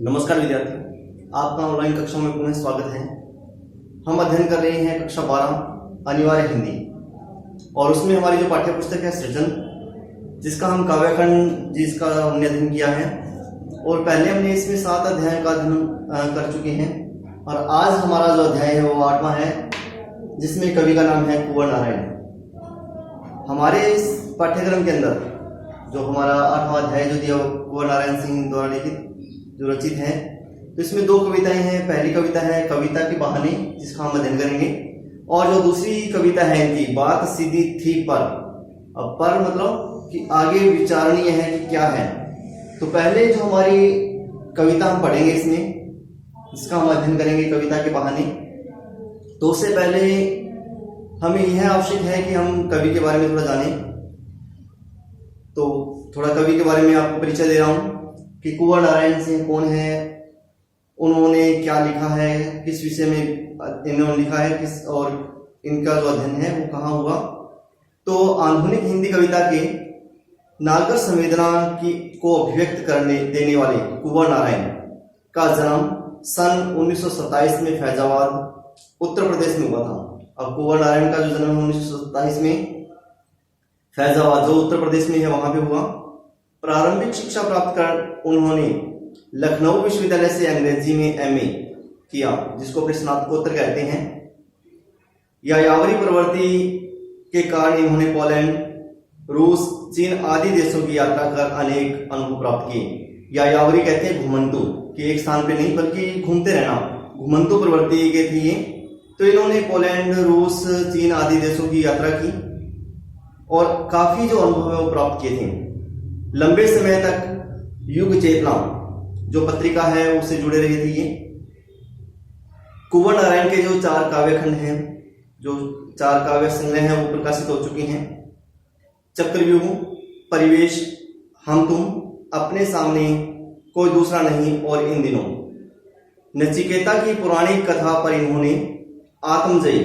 नमस्कार विद्यार्थी, आपका ऑनलाइन कक्षा में पुनः स्वागत है। हम अध्ययन कर रहे हैं कक्षा 12 अनिवार्य हिंदी और उसमें हमारी जो पाठ्य पुस्तक है सृजन, जिसका हम काव्यखंड जिसका हमने अध्ययन किया है और पहले हमने इसमें 7 अध्याय का अध्ययन कर चुके हैं और आज हमारा जो अध्याय है वो 8वां है, जिसमें कवि का नाम है कुंवर नारायण। हमारे इस पाठ्यक्रम के अंदर जो हमारा 8वां अध्याय जो दिया कुंवर नारायण सिंह द्वारा लिखित जो रचित है, तो इसमें 2 कविताएं हैं। पहली कविता है कविता के बहाने, जिसका हम अध्ययन करेंगे, और जो दूसरी कविता है इनकी बात सीधी थी पर। अब पर मतलब कि आगे विचारणीय है कि क्या है। तो पहले जो हमारी कविता हम पढ़ेंगे इसमें, जिसका हम अध्ययन करेंगे कविता के बहाने, तो उससे पहले हमें यह आवश्यक है कि हम कवि के बारे में थोड़ा जानें। तो थोड़ा कवि के बारे में आपको परिचय दे रहा हूं कि कुंवर नारायण सिंह कौन है, उन्होंने क्या लिखा है, किस विषय में इन्होंने लिखा है, किस और इनका जो अध्ययन है वो कहाँ हुआ। तो आधुनिक हिंदी कविता के नागरिक संवेदना की को अभिव्यक्त करने देने वाले कुंवर नारायण का जन्म सन 1927 में फैजाबाद उत्तर प्रदेश में हुआ था। अब कुंवर नारायण का जो जन्म 1927 में फैजाबाद जो उत्तर प्रदेश में है वहां पे हुआ। प्रारंभिक शिक्षा प्राप्त कर उन्होंने लखनऊ विश्वविद्यालय से अंग्रेजी में एमए किया, जिसको अपने स्नातकोत्तर कहते हैं। यायावरी प्रवृत्ति के कारण इन्होंने पोलैंड, रूस, चीन आदि देशों की यात्रा कर अनेक अनुभव प्राप्त किए। यायावरी कहते हैं घुमंतु, कि एक स्थान पे नहीं बल्कि घूमते रहना, घुमंतु प्रवृत्ति के थे ये। तो इन्होंने पोलैंड, रूस, चीन आदि देशों की यात्रा की और काफी जो अनुभव है वो प्राप्त किए थे। लंबे समय तक युग चेतना जो पत्रिका है उससे जुड़े रहे थे ये। कुंवर नारायण के जो 4 काव्यखंड हैं, जो 4 काव्य संग्रह हैं, वो प्रकाशित हो चुके हैं। चक्रव्यूह, परिवेश, हम तुम, अपने सामने, कोई दूसरा नहीं और इन दिनों। नचिकेता की पुरानी कथा पर इन्होंने आत्मजयी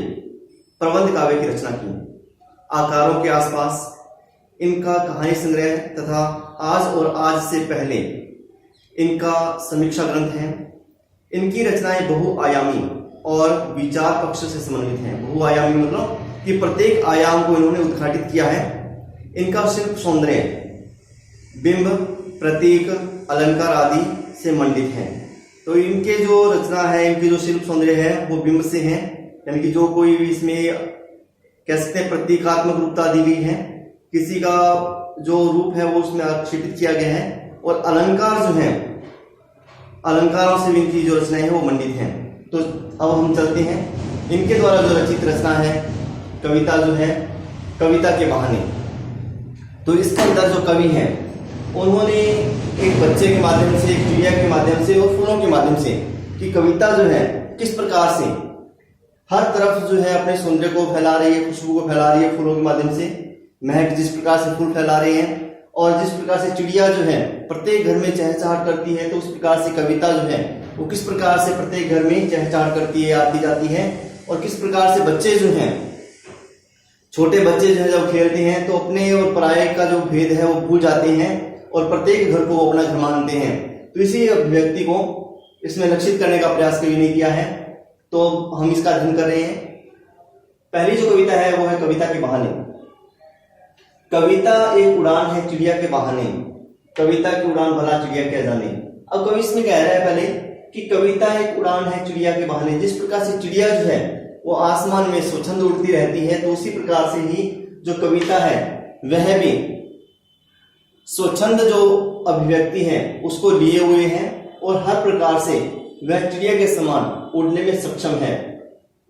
प्रबंध काव्य की रचना की। आकारों के आसपास इनका कहानी संग्रह तथा आज और आज से पहले इनका समीक्षा ग्रंथ है। इनकी रचनाएं बहुआयामी और विचार पक्ष से समन्वित हैं। बहुआयामी मतलब कि प्रत्येक आयाम को इन्होंने उद्घाटित किया है। इनका शिल्प सौंदर्य बिंब, प्रतीक, अलंकार आदि से मंडित है। तो इनके जो रचना है, इनकी जो शिल्प सौंदर्य है वो बिंब से है, यानी कि जो कोई भी इसमें कह सकते हैं प्रतीकात्मक रूपता दी गई है, किसी का जो रूप है वो उसमें आक्षेपित किया गया है। और अलंकार जो है, अलंकारों से इनकी जो रचनाएं है वो मंडित हैं। तो अब हम चलते हैं इनके द्वारा जो रचित रचना है कविता जो है कविता के बहाने। तो इसके अंदर जो कवि हैं उन्होंने एक बच्चे के माध्यम से, एक चिड़िया के माध्यम से और फूलों के माध्यम से कि कविता जो है किस प्रकार से हर तरफ जो है अपने सौंदर्य को फैला रही है, खुशबू को फैला रही है फूलों के माध्यम से। महक जिस प्रकार से फूल फैला रहे हैं और जिस प्रकार से चिड़िया जो है प्रत्येक घर में चहचहाट करती है, तो उस प्रकार से कविता जो है वो किस प्रकार से प्रत्येक घर में चहचहाट करती है, आती जाती है। और किस प्रकार से बच्चे जो हैं, छोटे बच्चे जो है जब खेलते हैं तो अपने और पराये का जो भेद है वो भूल जाते हैं और प्रत्येक घर को अपना घर मानते हैं। तो इसी अभिव्यक्ति को इसमें लक्षित करने का प्रयास कभी नहीं किया है, तो हम इसका अध्ययन कर रहे हैं। पहली जो कविता है वो है कविता के बहाने। कविता एक उड़ान है चिड़िया के बहाने, कविता की उड़ान भला चिड़िया क्या जाने। अब कवि इसमें कह रहा है पहले कि कविता एक उड़ान है चिड़िया के बहाने। जिस प्रकार से चिड़िया जो है वो आसमान में स्वच्छंद उड़ती रहती है, तो उसी प्रकार से ही जो कविता है वह भी स्वच्छंद जो अभिव्यक्ति है उसको लिए हुए है और हर प्रकार से वह चिड़िया के समान उड़ने में सक्षम है।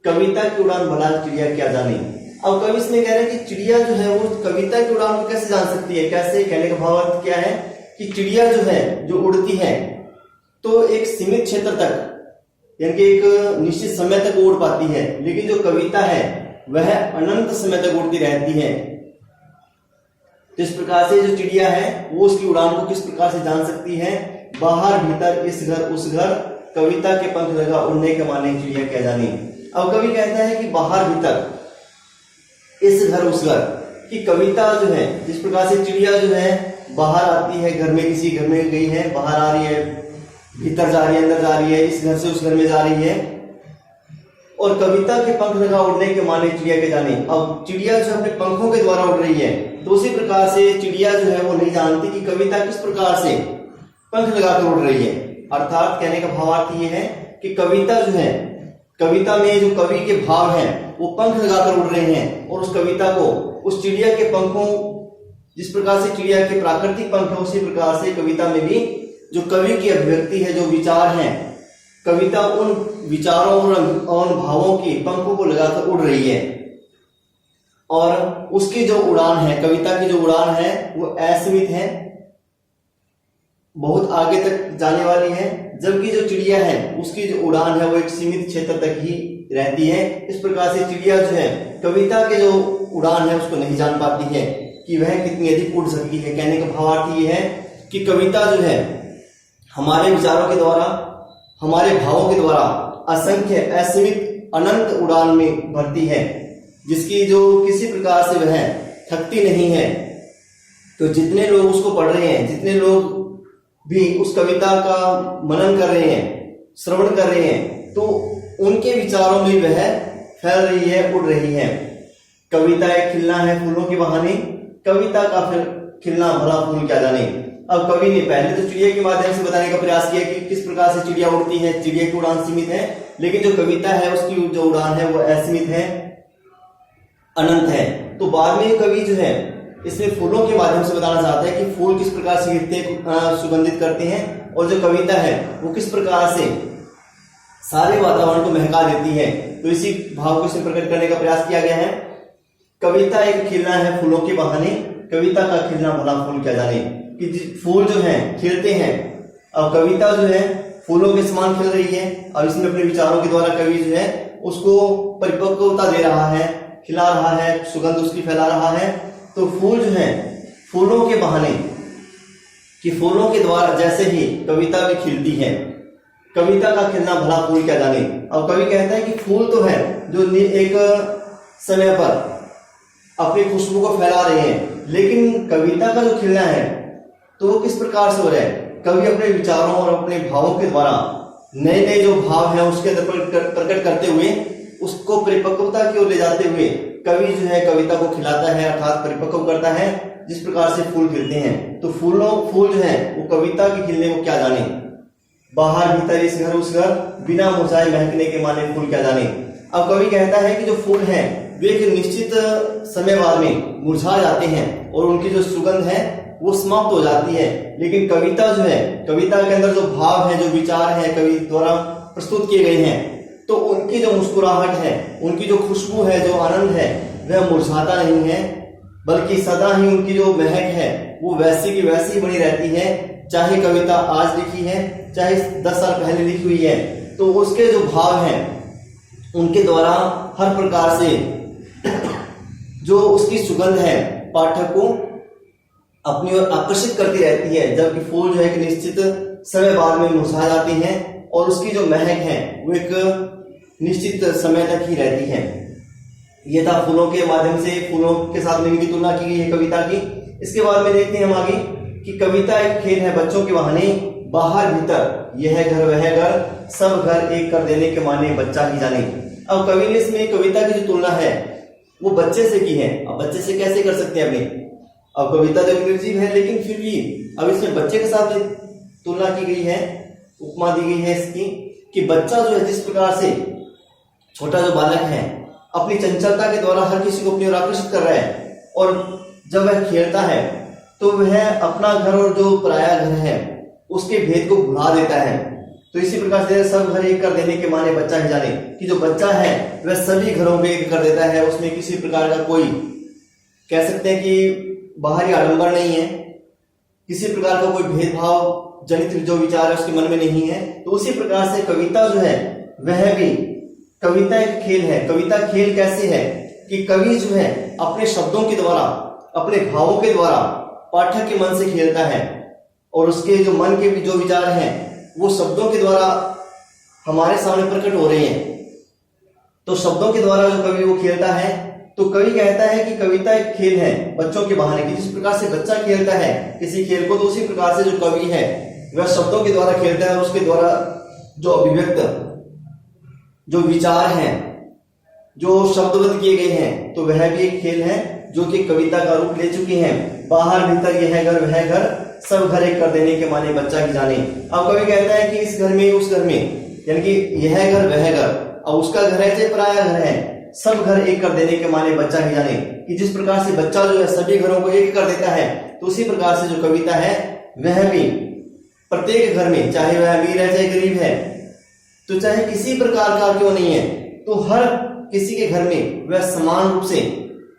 कविता की उड़ान भला चिड़िया क्या जाने। अब कवि इसमें कह रहे हैं कि चिड़िया जो है वो कविता की उड़ान को कैसे जान सकती है। कैसे कहने का भाव अर्थ क्या है कि चिड़िया जो है जो उड़ती है तो एक सीमित क्षेत्र तक, यानी कि एक निश्चित समय तक उड़ पाती है, लेकिन जो कविता है वह अनंत समय तक उड़ती रहती है। तो इस प्रकार से जो चिड़िया है वो उसकी उड़ान को किस प्रकार से जान सकती है। बाहर भीतर, इस घर उस घर, कविता के पंख लगा उड़ने के माने चिड़िया क्या जाने। अब कवि कहता है कि बाहर भीतर, इस घर उस घर की कविता जो है, जिस प्रकार से चिड़िया जो है बाहर आती है, घर में किसी घर में गई है, बाहर आ रही है, भीतर जा रही है, अंदर जा रही है, इस घर से उस घर में जा रही है। और कविता के पंख लगा उड़ने के माने चिड़िया के जाने। अब चिड़िया जो अपने पंखों के द्वारा उड़ रही है, तो उसी प्रकार से चिड़िया जो है वो नहीं जानती कि कविता किस प्रकार से पंख लगाकर उड़ रही है। अर्थात कहने का भावार्थ ये है कि कविता जो है, कविता में जो कवि के भाव हैं वो पंख लगाकर उड़ रहे हैं, और उस कविता को उस चिड़िया के पंखों, जिस प्रकार से चिड़िया के प्राकृतिक पंख है उसी प्रकार से कविता में भी जो कवि की अभिव्यक्ति है, जो विचार हैं, कविता उन विचारों और भावों के पंखों को लगाकर उड़ रही है। और उसकी जो उड़ान है, कविता की जो उड़ान है वो असीमित है, बहुत आगे तक जाने वाली है, जबकि जो चिड़िया है उसकी जो उड़ान है वो एक सीमित क्षेत्र तक ही रहती है। इस प्रकार से चिड़िया जो है कविता के जो उड़ान है उसको नहीं जान पाती है कि वह कितनी अधिक उड़ सकती है। कहने का भावार्थ ये है कि कविता जो है हमारे विचारों के द्वारा, हमारे भावों के द्वारा असंख्य, असीमित, अनंत उड़ान में भरती है, जिसकी जो किसी प्रकार से वह थकती नहीं है। तो जितने लोग उसको पढ़ रहे हैं, जितने लोग भी उस कविता का मनन कर रहे हैं, श्रवण कर रहे हैं, तो उनके विचारों में वह फैल रही है, उड़ रही है। कविता एक खिलना है फूलों के बहाने, कविता का फिर खिलना भला फूल क्या जाने। अब कवि ने पहले तो चिड़िया के माध्यम से बताने का प्रयास किया कि किस प्रकार से चिड़िया उड़ती है, चिड़िया की उड़ान सीमित है, लेकिन जो कविता है उसकी जो उड़ान है वो असीमित है, अनंत है। तो बाद में कवि जो है इसमें फूलों के माध्यम से बताना चाहता है कि फूल किस प्रकार से खिलते, सुगंधित करते हैं, और जो कविता है वो किस प्रकार से सारे वातावरण को महका देती है। तो इसी भाव को इसमें प्रकट करने का प्रयास किया गया है। कविता एक खिलना है फूलों के बहाने, कविता का खिलना भला फूल क्या जाने। कि फूल जो है खिलते हैं, अब कविता जो है फूलों के समान खिल रही है। अब इसमें अपने विचारों के द्वारा कवि जो है उसको परिपक्वता दे रहा है, खिला रहा है, सुगंध उसकी फैला रहा है। तो फूल जो है फूलों के बहाने, कि फूलों के द्वारा जैसे ही कविता भी खिलती है, कविता का खिलना भला फूल क्या जाने। अब कवि कहता है कि फूल तो है जो एक समय पर अपनी खुशबू को फैला रहे हैं, लेकिन कविता का जो खिलना है तो वो किस प्रकार से हो रहा है। कवि अपने विचारों और अपने भावों के द्वारा नए नए जो भाव हैं उसके अंदर प्रकट करते हुए, उसको परिपक्वता की ओर ले जाते हुए कवि जो है कविता को खिलाता है, अर्थात परिपक्व करता है, जिस प्रकार से फूल खिलते हैं। तो फूल जो है वो कविता के खिलने को क्या जाने। बाहर भीतर इस घर उस घर, बिना मुरझाए महकने के माने फूल क्या जाने। अब कवि कहता है कि जो फूल हैं वे एक निश्चित समय बाद में मुरझा जाते हैं और उनकी जो सुगंध है वो समाप्त हो जाती है, लेकिन कविता जो है, कविता के अंदर जो भाव है, जो विचार है कवि द्वारा प्रस्तुत किए गए हैं, तो उनकी जो मुस्कुराहट है, उनकी जो खुशबू है, जो आनंद है, वह मुरझाता नहीं है, बल्कि सदा ही उनकी जो महक है वो वैसी की वैसी बनी रहती है। चाहे कविता आज लिखी है, चाहे 10 साल पहले लिखी हुई है, तो उसके जो भाव हैं उनके द्वारा हर प्रकार से जो उसकी सुगंध है पाठक को अपनी ओर आकर्षित करती रहती है। जबकि फूल जो है एक निश्चित समय बाद में मुरझा जाते हैं और उसकी जो महक है वो एक निश्चित समय तक ही रहती है। यह था फूलों के माध्यम से फूलों के साथ में इनकी तुलना की गई है कविता की। इसके बाद में देखते हैं हम आगे कि कविता एक खेल है बच्चों के बहाने, बाहर भीतर यह घर वह घर, सब घर एक कर देने के माने बच्चा ही जाने। अब कवि ने इसमें कविता की जो तुलना है वो बच्चे से की है। अब बच्चे से कैसे कर सकते हैं अपनी, अब कविता तो निर्जीव है, लेकिन फिर भी अब इसमें बच्चे के साथ तुलना की गई है, उपमा दी गई है इसकी कि बच्चा जो है जिस प्रकार से, छोटा जो बालक है अपनी चंचलता के द्वारा हर किसी को अपनी ओर आकर्षित कर रहा है, और जब वह खेलता है तो वह अपना घर और जो पराया घर है उसके भेद को भुला देता है। तो इसी प्रकार से सब घर एक कर देने के माने बच्चा ही जाने, कि जो बच्चा है वह सभी घरों को एक कर देता है। उसमें किसी प्रकार का कोई, कह सकते हैं कि बाहरी आडंबर नहीं है, किसी प्रकार का कोई भेदभाव जनित जो विचार है उसके मन में नहीं है। तो उसी प्रकार से कविता जो है वह भी, कविता एक खेल है। कविता खेल कैसे है कि कवि जो है अपने शब्दों के द्वारा, अपने भावों के द्वारा पाठक के मन से खेलता है, और उसके जो मन के जो विचार हैं वो शब्दों के द्वारा हमारे सामने प्रकट हो रहे हैं। तो शब्दों के द्वारा जो कवि वो खेलता है, तो कवि कहता है कि कविता एक खेल है बच्चों के बहाने की। जिस प्रकार से बच्चा खेलता है किसी खेल को, तो उसी प्रकार से जो कवि है वह शब्दों के द्वारा खेलता है और उसके द्वारा जो अभिव्यक्त जो विचार हैं, जो शब्दबद्ध किए गए हैं, तो वह भी एक खेल है जो कि कविता का रूप ले चुकी है। बाहर भीतर यह घर वह घर, सब घर एक कर देने के माने बच्चा की जाने। अब कवि कहता है कि इस घर में उस घर में, यानी कि यह घर वह घर, और उसका घर है चाहे पराया घर है, सब घर एक कर देने के माने बच्चा ही जाने। कि जिस प्रकार से बच्चा जो है सभी घरों को एक कर देता है, तो उसी प्रकार से जो कविता है वह भी प्रत्येक घर में, चाहे वह अमीर है चाहे गरीब है, तो चाहे किसी प्रकार का क्यों नहीं है, तो हर किसी के घर में वह समान रूप से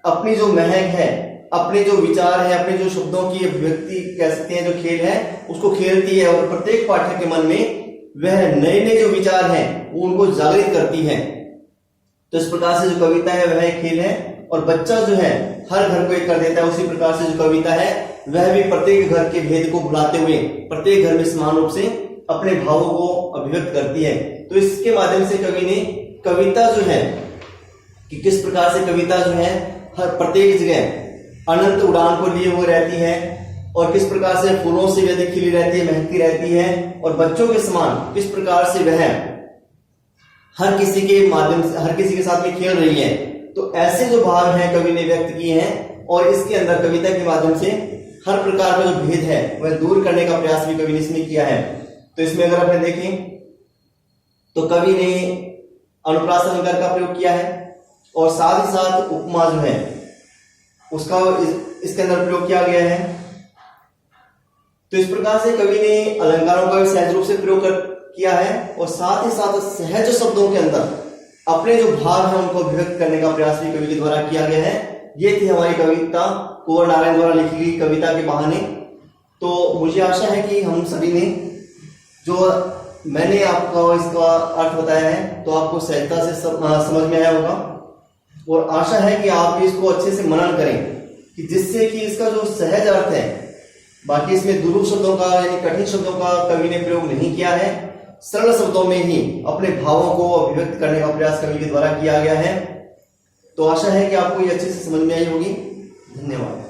अपनी जो महक है, अपने जो विचार है, अपने जो शब्दों की अभिव्यक्ति कह सकते हैं, जो खेल है उसको खेलती है। और प्रत्येक पाठक के मन में वह नए नए जो विचार हैं वो उनको जागृत करती है। तो इस प्रकार से जो कविता है वह एक खेल है, और बच्चा जो है हर घर को एक कर देता है। उसी प्रकार से जो कविता है वह भी प्रत्येक घर के भेद को भुलाते हुए प्रत्येक घर में समान रूप से अपने भावों को अभिव्यक्त करती है। तो इसके माध्यम से कवि ने कविता जो है कि किस प्रकार से कविता जो है हर प्रत्येक जगह अनंत उड़ान को लिए हुए रहती है, और किस प्रकार से फूलों से व्यधिक खिली रहती है, महकती रहती है, और बच्चों के समान किस प्रकार से वह हर किसी के माध्यम से हर किसी के साथ में खेल रही है। तो ऐसे जो भाव हैं कवि ने व्यक्त किए हैं, और इसके अंदर कविता के माध्यम से हर प्रकार का जो भेद है वह दूर करने का प्रयास भी कवि ने इसमें किया है। तो इसमें अगर अपने देखें तो कवि ने अनुप्रास अलंकार का प्रयोग किया है, और साथ ही साथ उपमा जो है उसका इसके अंदर प्रयोग किया गया है। तो इस प्रकार से कवि ने अलंकारों का भी सहज रूप से प्रयोग किया है, और साथ ही साथ सहज शब्दों के अंदर अपने जो भाव है उनको अभिव्यक्त करने का प्रयास भी कवि के द्वारा किया गया है। ये थी हमारी कविता कुंवर नारायण द्वारा लिखी गई कविता के बहाने। तो मुझे आशा है कि हम सभी ने जो मैंने आपको इसका अर्थ बताया है तो आपको सहजता से समझ में आया होगा, और आशा है कि आप इसको अच्छे से मनन करें, कि जिससे कि इसका जो सहज अर्थ है, बाकी इसमें दुरूह शब्दों का यानी कठिन शब्दों का कवि ने प्रयोग नहीं किया है, सरल शब्दों में ही अपने भावों को अभिव्यक्त करने का प्रयास कवि के द्वारा किया गया है। तो आशा है कि आपको ये अच्छे से समझ में आई होगी। धन्यवाद।